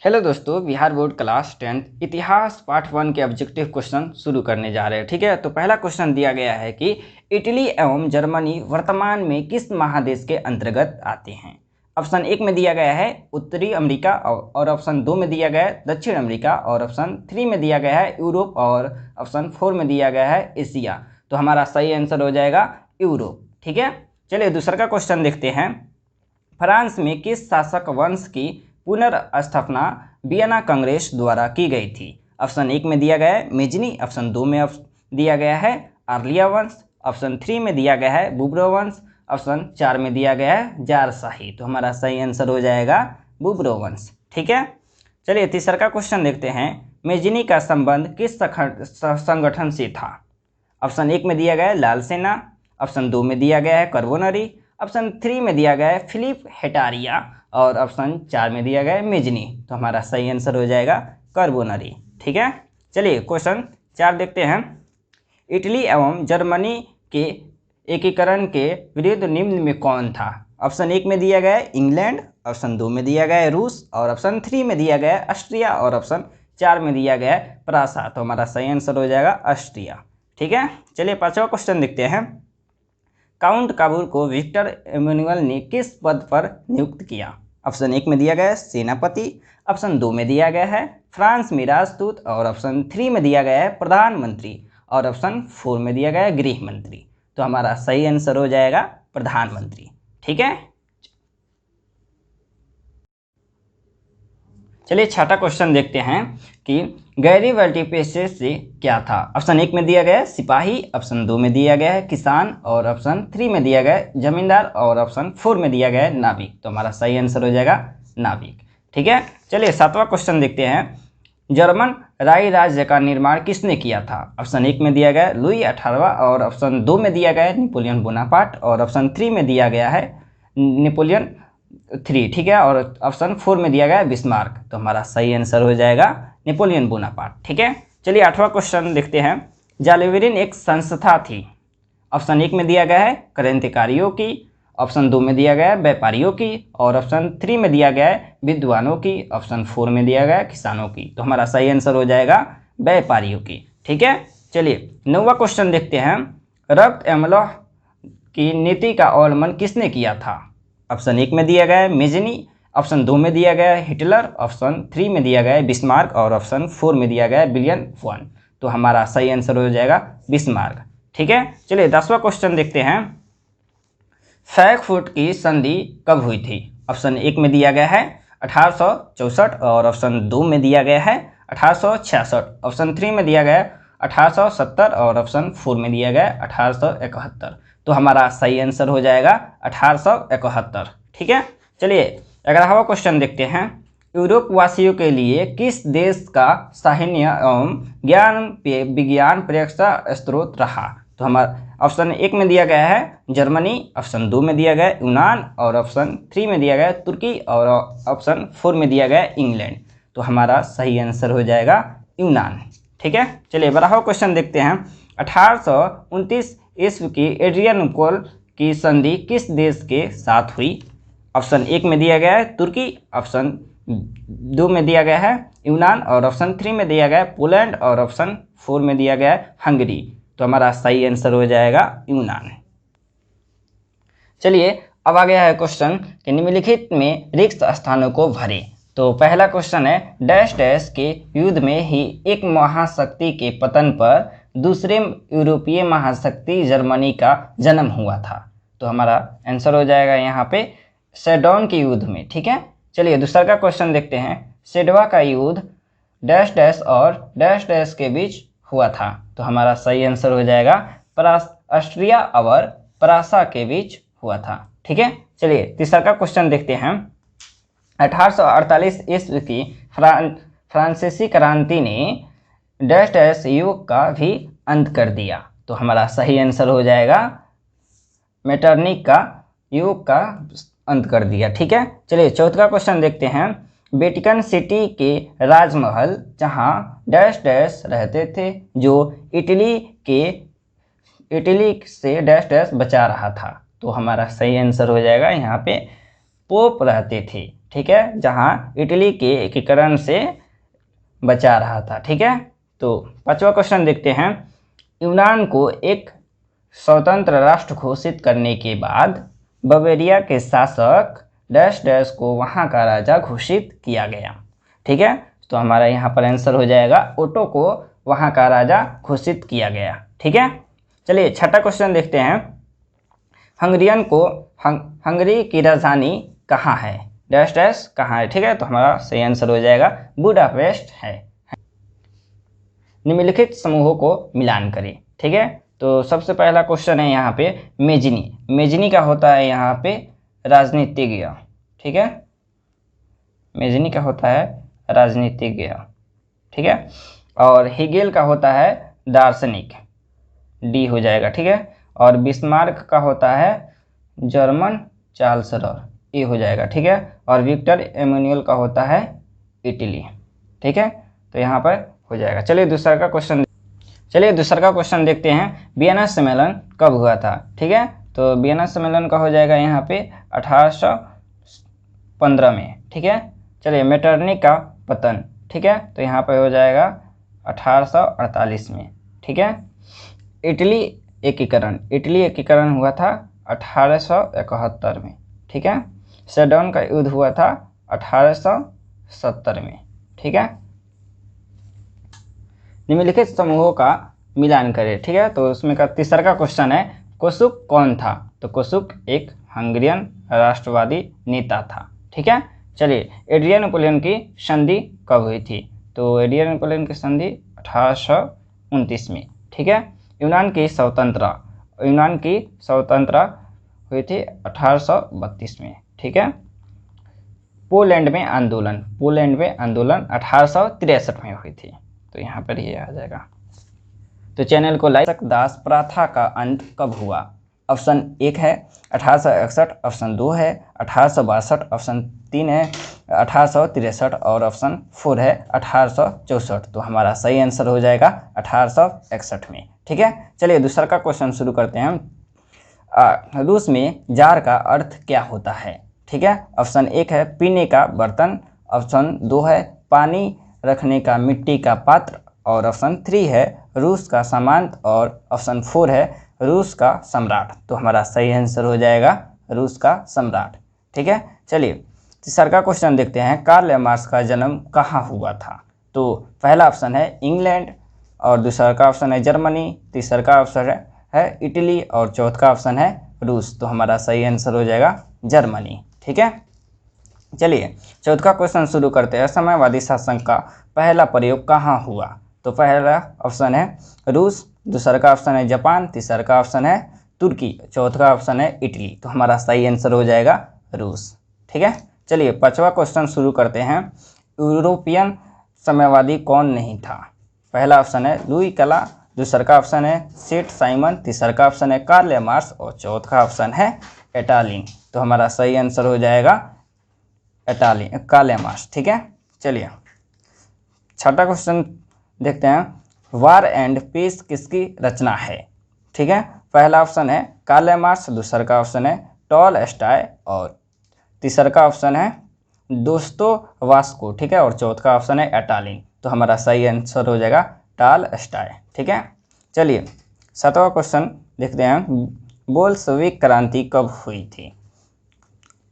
Hello दोस्तों, Bihar board class 10th इतिहास part 1 के ऑब्जेक्टिव क्वेश्चन शुरू करने जा रहे हैं। ठीक है, तो पहला क्वेश्चन दिया गया है कि इटली एवं जर्मनी वर्तमान में किस महादेश के अंतर्गत आते हैं। ऑप्शन 1 में दिया गया है उत्तरी अमेरिका और ऑप्शन 2 में दिया गया है दक्षिण अमेरिका और ऑप्शन 3 में दिया गया है यूरोप और ऑप्शन 4 में दिया गया है एशिया। तो हमारा सही आंसर हो जाएगा यूरोप। ठीक है, चलिए दूसरा का क्वेश्चन देखते हैं। फ्रांस में किस शासक वंश की पुनर्स्थापना वियना कांग्रेस द्वारा की गई थी। ऑप्शन 1 में दिया गया है मेजनी, ऑप्शन 2 में दिया गया है आर्लिया वंश, ऑप्शन 3 में दिया गया है बुब्रो वंश, ऑप्शन 4 में दिया गया है जारशाही। तो हमारा सही आंसर हो जाएगा बुब्रो वंश। ठीक है, चलिए तीसरा का क्वेश्चन देखते हैं। मेजनी का संबंध किस संगठन से था। ऑप्शन 1 में दिया गया है लाल सेना, ऑप्शन 2 में दिया गया है कार्बोनरी, ऑप्शन 3 में दिया गया है फिलिप हेटारिया और ऑप्शन 4 में दिया गया है मेजनी। तो हमारा सही आंसर हो जाएगा कार्बोनरी। ठीक है, चलिए क्वेश्चन 4 देखते हैं। इटली एवं जर्मनी के एकीकरण के विरुद्ध निम्न में कौन था। ऑप्शन 1 में दिया गया है इंग्लैंड, ऑप्शन 2 में दिया गया है रूस और ऑप्शन 3 में दिया गया है ऑस्ट्रिया और ऑप्शन 4 में दिया गया है प्रासा। तो हमारा सही आंसर हो जाएगा ऑस्ट्रिया। ठीक है, चलिए पांचवा क्वेश्चन देखते हैं। काउंट काबूल को विक्टर एमेनुअल ने किस पद पर नियुक्त किया। ऑप्शन 1 में दिया गया है सेनापति, ऑप्शन 2 में दिया गया है फ्रांस में राजदूत और ऑप्शन 3 में दिया गया है प्रधानमंत्री और ऑप्शन 4 में दिया गया है गृह मंत्री। तो हमारा सही आंसर हो जाएगा प्रधानमंत्री। ठीक है, चलिए छठा क्वेश्चन देखते हैं कि गैरी वर्टिपेसेस से क्या था। ऑप्शन 1 में दिया गया है सिपाही, ऑप्शन 2 में दिया गया है किसान और ऑप्शन 3 में दिया गया है जमींदार और ऑप्शन 4 में दिया गया है नाविक। तो हमारा सही आंसर हो जाएगा नाविक। ठीक है, चलिए सातवां क्वेश्चन देखते हैं। जर्मन राय राज्य का निर्माण किसने किया था। ऑप्शन 1 में दिया गया है लुई 18वां और ऑप्शन 2 में दिया गया है नेपोलियन बोनापार्ट और ऑप्शन 3 में दिया गया है नेपोलियन 3। ठीक है, और ऑप्शन 4 में दिया गया है बिस्मार्क। तो हमारा सही आंसर हो जाएगा नेपोलियन बोनापार्ट। ठीक है, चलिए आठवां क्वेश्चन देखते हैं। जालिबेरिन एक संस्था थी। ऑप्शन 1 में दिया गया है क्रांतिकारियों की, ऑप्शन 2 में दिया गया है व्यापारियों की और ऑप्शन 3 में दिया गया है विद्वानों की, ऑप्शन 4 में दिया गया है किसानों की। तो हमारा सही आंसर हो जाएगा व्यापारियों की। ठीक है, चलिए नौवां क्वेश्चन देखते हैं। रक्त अम्ल की नीति का अवलंबन किसने किया था। ऑप्शन 1 में दिया गया है मेजनी, ऑप्शन 2 में दिया गया है हिटलर, ऑप्शन 3 में दिया गया है बिस्मार्क और ऑप्शन 4 में दिया गया है विलियम वन। तो हमारा सही आंसर हो जाएगा बिस्मार्क। ठीक है, चलिए 10वां क्वेश्चन देखते हैं। फ्रैंकफर्ट की संधि कब हुई थी। ऑप्शन 1 में दिया गया है 1864 और ऑप्शन 2 में दिया गया है 1866, ऑप्शन 3 में दिया गया है 1870 और ऑप्शन 4 में दिया गया है 1871। तो हमारा सही आंसर हो जाएगा 1871। ठीक है, चलिए 11वां क्वेश्चन देखते हैं। यूरोप वासियों के लिए किस देश का साहित्य एवं ज्ञान विज्ञान परीक्षा स्रोत रहा। तो हमारा ऑप्शन 1 में दिया गया है जर्मनी, ऑप्शन 2 में दिया गया है यूनान और ऑप्शन 3 में दिया गया है तुर्की और ऑप्शन 4 में दिया गया है इंग्लैंड। तो हमारा सही आंसर हो जाएगा यूनान। ठीक है, चलिए 12वां क्वेश्चन देखते हैं। 1829 ईस्वी की एड्रियानोपल की संधि किस देश के साथ हुई। ऑप्शन 1 में दिया गया है तुर्की, ऑप्शन 2 में दिया गया है यूनान और ऑप्शन 3 में दिया गया है पोलैंड और ऑप्शन 4 में दिया गया है हंगरी। तो हमारा सही आंसर हो जाएगा यूनान। चलिए अब आ गया है क्वेश्चन कि निम्नलिखित में रिक्त स्थानों को भरें। तो पहला क्वेश्चन है डैश डैश के युद्ध में ही एक महाशक्ति के पतन पर दूसरे यूरोपीय महाशक्ति जर्मनी का जन्म हुआ था। तो हमारा आंसर हो जाएगा यहाँ पे सेडोन के युद्ध में। ठीक है, चलिए दूसरा का क्वेश्चन देखते हैं। सेडवा का युद्ध डैश डैश और डैश डैश के बीच हुआ था। तो हमारा सही आंसर हो जाएगा ऑस्ट्रिया और प्रासा के बीच हुआ था। ठीक है, चलिए तीसरा का क्वेश्चन देखते हैं। 1848 ईस्वी की फ्रांसीसी क्रांति ने डैश डैश युग का भी अंत कर दिया। तो हमारा सही आंसर हो जाएगा मेटरनिक का युग का अंत कर दिया। ठीक है, चलिए चौथा क्वेश्चन देखते हैं। वेटिकन सिटी के राजमहल जहां डैश डैश रहते थे जो इटली से डैश डैश बचा रहा था। तो हमारा सही आंसर हो जाएगा यहाँ पे पोप रहते थे। ठीक है, जहाँ इटली के एकीकरण से बचा रहा था। ठीक है, तो 5वां क्वेश्चन देखते हैं। यूनान को एक स्वतंत्र राष्ट्र घोषित करने के बाद बवेरिया के शासक डैश डैश को वहाँ का राजा घोषित किया गया। ठीक है, तो हमारा यहाँ पर आंसर हो जाएगा ओटो को वहाँ का राजा घोषित किया गया। ठीक है, चलिए 6ठा क्वेश्चन देखते हैं। हंगरियन को हंगरी की राजधानी कहाँ है? डैश डैश कहाँ है? ठीक है, तो हमारा सही आंसर हो जाएगा बुडापेस्ट है। निम्नलिखित समूहों को मिलान करें। ठीक है, तो सबसे पहला क्वेश्चन है यहाँ पे मेजनी। मेजनी का होता है यहाँ पे राजनीतिज्ञ। ठीक है, मेजनी का होता है राजनीतिज्ञ। ठीक है, और हिगेल का होता है दार्शनिक, डी हो जाएगा। ठीक है, और बिस्मार्क का होता है जर्मन चांसलर, ए हो जाएगा। ठीक है, और विक्टर एमेनुअल का होता है इटली। ठीक है, तो यहाँ पर हो जाएगा। चलिए दूसरा का क्वेश्चन देखते हैं। वियना सम्मेलन कब हुआ था? ठीक है, तो वियना सम्मेलन का हो जाएगा यहाँ पे 1815 में। ठीक है, चलिए मेटरनिक का पतन। ठीक है, तो यहाँ पर हो जाएगा 1848 में। ठीक है, इटली एकीकरण हुआ था 1871 में। ठीक है, सेडन का युद्ध हुआ था 1870 में। ठीक है, निम्नलिखित समूहों का मिलान करें। ठीक है, तो उसमें का तीसरा का क्वेश्चन है कोसुक कौन था? तो कोसुक एक हंगरियन राष्ट्रवादी नेता था। ठीक है, चलिए एड्रियन नेपोलियन की संधि कब हुई थी? तो एड्रियन नेपोलियन की संधि 1829 में। ठीक है, यूनान की स्वतंत्रता हुई थी 1832 में। ठीक है, पोलैंड में आंदोलन 1863 में हुई थी। तो यहाँ पर ये आ जाएगा। तो चैनल को लाइक। दास प्रथा का अंत कब हुआ? ऑप्शन 1 है 1861, ऑप्शन 2 है 1862, ऑप्शन 3 है 1863 और ऑप्शन 4 है 1864। तो हमारा सही आंसर हो जाएगा 1861 में। ठीक है, चलिए दूसरा का क्वेश्चन शुरू करते हैं। रूस में जार का अर्थ क्या होता है? ठीक है, ऑप्शन 1 है पीने का बर्तन, ऑप्शन 2 है पानी रखने का मिट्टी का पात्र, और ऑप्शन 3 है रूस का सामंत, और ऑप्शन 4 है रूस का सम्राट। तो हमारा सही आंसर हो जाएगा रूस का सम्राट। ठीक है, चलिए तीसरा का क्वेश्चन देखते हैं। कार्ल मार्क्स का जन्म कहाँ हुआ था? तो पहला ऑप्शन है इंग्लैंड, और दूसरा का ऑप्शन है जर्मनी, तीसरा का ऑप्शन है इटली, और चौथा का ऑप्शन है रूस। तो हमारा सही आंसर हो जाएगा जर्मनी। ठीक है, चलिए चौथा क्वेश्चन शुरू करते हैं। साम्यवादी शासन का पहला प्रयोग कहाँ हुआ? तो पहला ऑप्शन है रूस, दूसरा का ऑप्शन है जापान, तीसरा का ऑप्शन है तुर्की, चौथा का ऑप्शन है इटली। तो हमारा सही आंसर हो जाएगा रूस। ठीक है, चलिए 5वां क्वेश्चन शुरू करते हैं। यूरोपियन साम्यवादी कौन नहीं था? पहला ऑप्शन है लुई कला, दूसरा का ऑप्शन है सेठ साइमन, तीसरा का ऑप्शन है कार्ल मार्क्स, और चौथा का ऑप्शन है एटालिन। तो हमारा सही आंसर हो जाएगा कार्ल मार्क्स। ठीक है, चलिए 6ठा क्वेश्चन देखते हैं। वार एंड पीस किसकी रचना है? ठीक है, पहला ऑप्शन है कार्ल मार्क्स, दूसरा का ऑप्शन है टॉलस्टॉय, और तीसरा का ऑप्शन है दोस्तोयेव्स्की। ठीक है, और चौथा का ऑप्शन है एटालिन। तो हमारा सही आंसर हो जाएगा टॉलस्टॉय। ठीक है, चलिए 7वां क्वेश्चन देखते हैं। बोल्शेविक क्रांति कब हुई थी?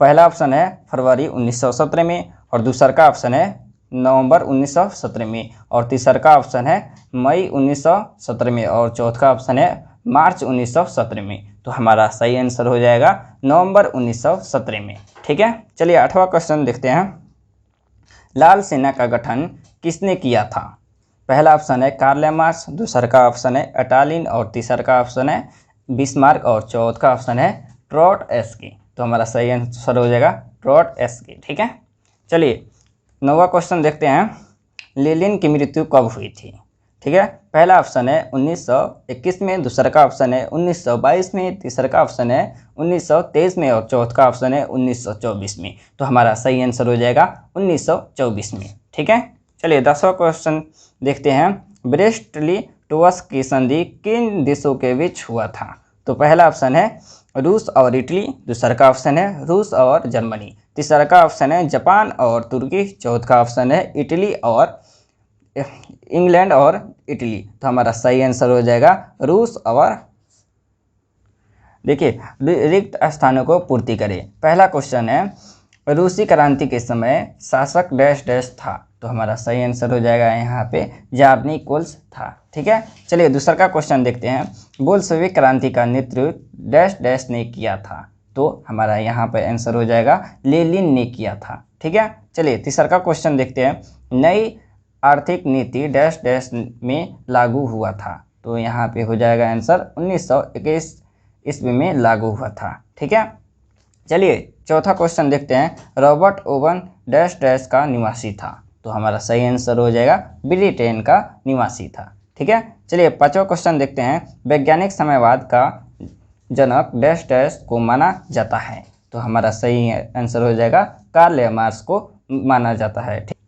पहला ऑप्शन है फरवरी 1917 में, और दूसरा का ऑप्शन है नवंबर 1917 में, और तीसरा का ऑप्शन है मई 1917 में, और चौथा का ऑप्शन है मार्च 1917 में। तो हमारा सही आंसर हो जाएगा नवंबर 1917 में। ठीक है, चलिए 8वां क्वेश्चन देखते हैं। लाल सेना का गठन किसने किया था? पहला ऑप्शन है कार्ल मार्क्स, दूसरा का ऑप्शन है एटालिन, और तीसरा का ऑप्शन है बिस्मार्क, और चौथा का ऑप्शन है ट्रोटस्की। तो हमारा सही आंसर हो जाएगा ट्रोटस्की। ठीक है, चलिए 9वां क्वेश्चन देखते हैं। लेनिन की मृत्यु कब हुई थी? ठीक है, पहला ऑप्शन है 1921 में, दूसरा का ऑप्शन है 1922 में, तीसरा का ऑप्शन है 1923 में, और चौथा का ऑप्शन है 1924 में। तो हमारा सही आंसर हो जाएगा 1924 में। ठीक है, चलिए 10वां क्वेश्चन देखते हैं। ब्रेस्ट-लिटोव्स्क की संधि किन देशों के बीच हुआ था? तो पहला ऑप्शन है रूस और इटली, दूसरा का ऑप्शन है रूस और जर्मनी, तीसरा का ऑप्शन है जापान और तुर्की, चौथा का ऑप्शन है इटली और इंग्लैंड और इटली। तो हमारा सही आंसर हो जाएगा रूस। और देखिए रिक्त स्थानों को पूर्ति करें। पहला क्वेश्चन है रूसी क्रांति के समय शासक डैश डैश था। तो हमारा सही आंसर हो जाएगा यहाँ पे जार्निकोल्स था। ठीक है, चलिए दूसरा का क्वेश्चन देखते हैं। बोल्शेविक क्रांति का नेतृत्व डैश डैश ने किया था। तो हमारा यहाँ पे आंसर हो जाएगा लेनिन ने किया था। ठीक है, चलिए तीसरा का क्वेश्चन देखते हैं। नई आर्थिक नीति डैश डैश में लागू हुआ था। तो यहाँ पे हो जाएगा आंसर 1921 ईस्वी में लागू हुआ था। ठीक है, चलिए चौथा क्वेश्चन देखते हैं। रॉबर्ट ओवन डैश डैश का निवासी था। तो हमारा सही आंसर हो जाएगा ब्रिटेन का निवासी था। ठीक है, चलिए पांचवा क्वेश्चन देखते हैं। वैज्ञानिक समयवाद का जनक डैश डैश को माना जाता है। तो हमारा सही आंसर हो जाएगा कार्ल मार्क्स को माना जाता है।